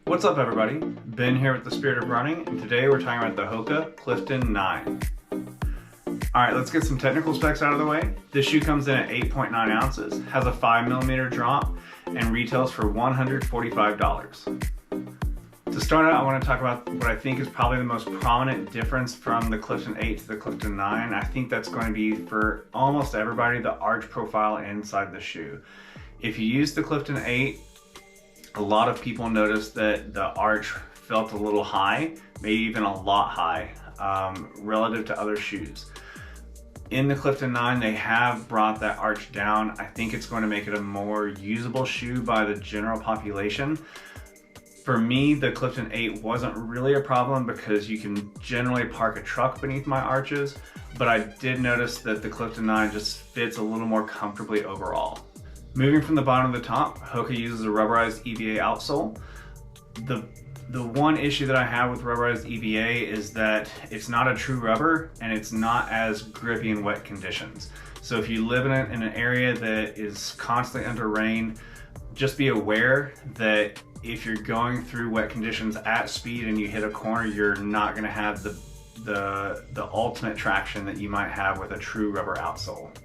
What's up everybody? Ben here with the Spirit of Running, and today we're talking about the Hoka Clifton 9. Alright, let's get some technical specs out of the way. This shoe comes in at 8.9 ounces, has a 5mm drop, and retails for $145. To start out, I want to talk about what I think is probably the most prominent difference from the Clifton 8 to the Clifton 9. I think that's going to be, for almost everybody, the arch profile inside the shoe. If you use the Clifton 8, a lot of people noticed that the arch felt a little high, maybe even a lot high, relative to other shoes. In the Clifton 9, they have brought that arch down. I think it's going to make it a more usable shoe by the general population. For me, the Clifton 8 wasn't really a problem because you can generally park a truck beneath my arches, but I did notice that the Clifton 9 just fits a little more comfortably overall. Moving from the bottom to the top, Hoka uses a rubberized EVA outsole. The one issue that I have with rubberized EVA is that it's not a true rubber and it's not as grippy in wet conditions. So if you live in an area that is constantly under rain, just be aware that if you're going through wet conditions at speed and you hit a corner, you're not going to have the ultimate traction that you might have with a true rubber outsole.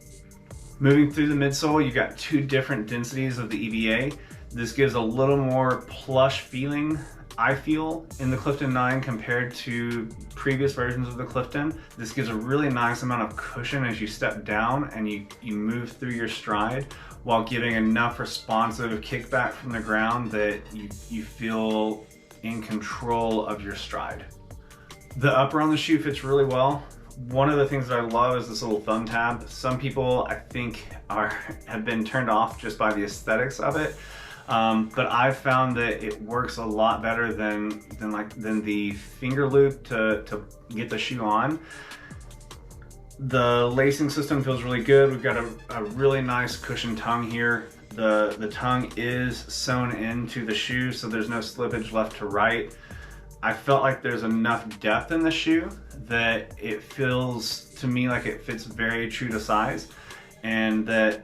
Moving through the midsole, you got two different densities of the EVA. This gives a little more plush feeling, I feel, in the Clifton 9 compared to previous versions of the Clifton. This gives a really nice amount of cushion as you step down and you move through your stride, while giving enough responsive kickback from the ground that you feel in control of your stride. The upper on the shoe fits really well. One of the things that I love is this little thumb tab. Some people, I think, have been turned off just by the aesthetics of it, but I've found that it works a lot better than the finger loop to get the shoe on. The lacing system feels really good. We've got a really nice cushion tongue here. The tongue is sewn into the shoe, so there's no slippage left to right. I felt like there's enough depth in the shoe that it feels to me like it fits very true to size, and that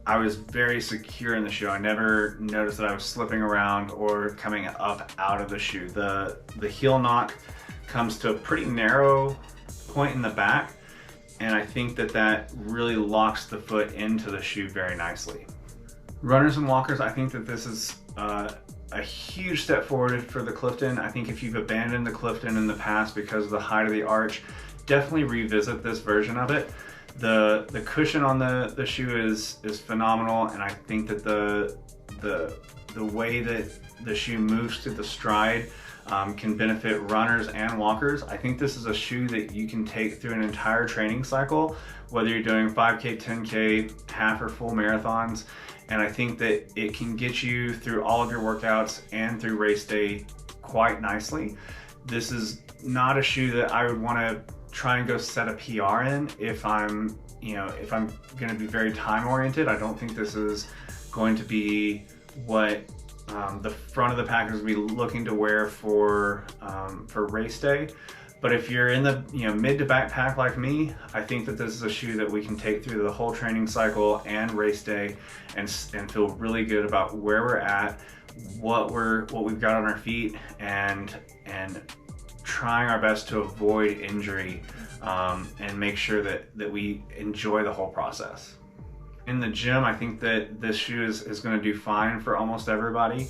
I was very secure in the shoe. I never noticed that I was slipping around or coming up out of the shoe. The heel knock comes to a pretty narrow point in the back, and I think that really locks the foot into the shoe very nicely. Runners and walkers, I think that this is a huge step forward for the Clifton. I think if you've abandoned the Clifton in the past because of the height of the arch, definitely revisit this version of it. The cushion on the shoe is phenomenal, and I think that the way that the shoe moves to the stride can benefit runners and walkers. I think this is a shoe that you can take through an entire training cycle, whether you're doing 5K, 10K, half or full marathons. And I think that it can get you through all of your workouts and through race day quite nicely. This is not a shoe that I would want to try and go set a PR in if I'm going to be very time oriented. I don't think this is going to be what the front of the pack is going to be looking to wear for race day. But if you're in the mid to back pack like me, I think that this is a shoe that we can take through the whole training cycle and race day and feel really good about where we're at, what we've got on our feet, and trying our best to avoid injury and make sure that we enjoy the whole process. In the gym, I think that this shoe is going to do fine for almost everybody.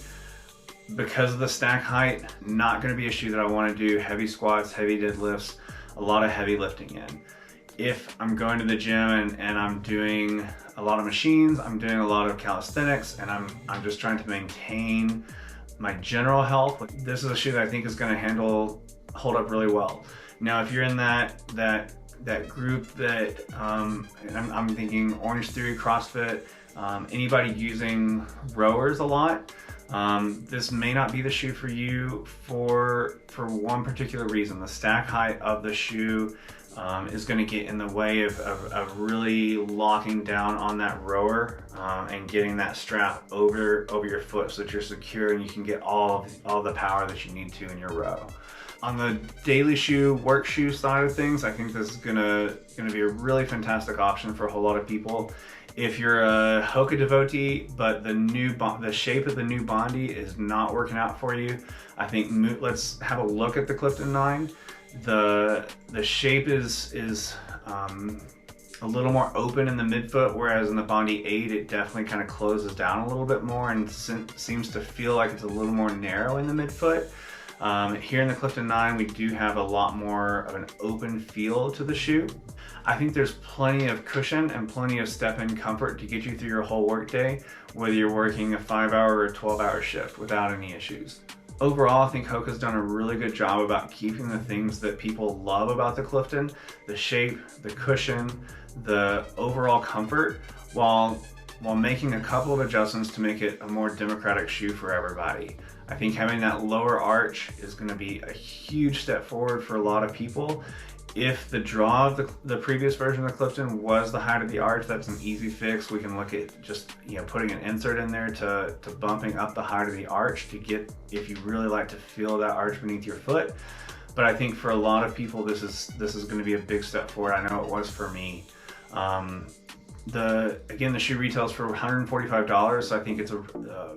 Because of the stack height, not going to be a shoe that I want to do heavy squats, heavy deadlifts, a lot of heavy lifting in. If I'm going to the gym and I'm doing a lot of machines, I'm doing a lot of calisthenics, and I'm just trying to maintain my general health, this is a shoe that I think is going to hold up really well. Now, if you're in that group that I'm thinking Orange Theory, CrossFit, anybody using rowers a lot, this may not be the shoe for you for one particular reason. The stack height of the shoe is going to get in the way of really locking down on that rower and getting that strap over your foot so that you're secure and you can get all the power that you need to in your row. On the daily shoe, work shoe side of things, I think this is gonna be a really fantastic option for a whole lot of people. If you're a Hoka devotee, but the shape of the new Bondi is not working out for you, I think let's have a look at the Clifton 9. The shape is a little more open in the midfoot, whereas in the Bondi 8 it definitely kind of closes down a little bit more and seems to feel like it's a little more narrow in the midfoot. Here in the Clifton 9 we do have a lot more of an open feel to the shoe. I think there's plenty of cushion and plenty of step-in comfort to get you through your whole workday, whether you're working a 5-hour or 12-hour shift without any issues. Overall, I think Hoka's done a really good job about keeping the things that people love about the Clifton, the shape, the cushion, the overall comfort, while making a couple of adjustments to make it a more democratic shoe for everybody. I think having that lower arch is going to be a huge step forward for a lot of people. If the draw of the previous version of the Clifton was the height of the arch, that's an easy fix. We can look at just putting an insert in there to bumping up the height of the arch to get, if you really like to feel that arch beneath your foot. But I think for a lot of people this is going to be a big step forward. I know it was for me. Again, the shoe retails for $145, so I think it's a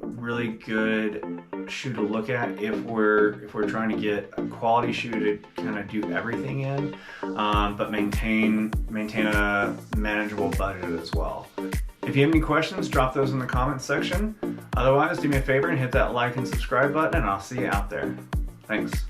really good shoe to look at if we're trying to get a quality shoe to kind of do everything in, but maintain a manageable budget as well. If you have any questions, drop those in the comments section. Otherwise, do me a favor and hit that like and subscribe button, and I'll see you out there. Thanks.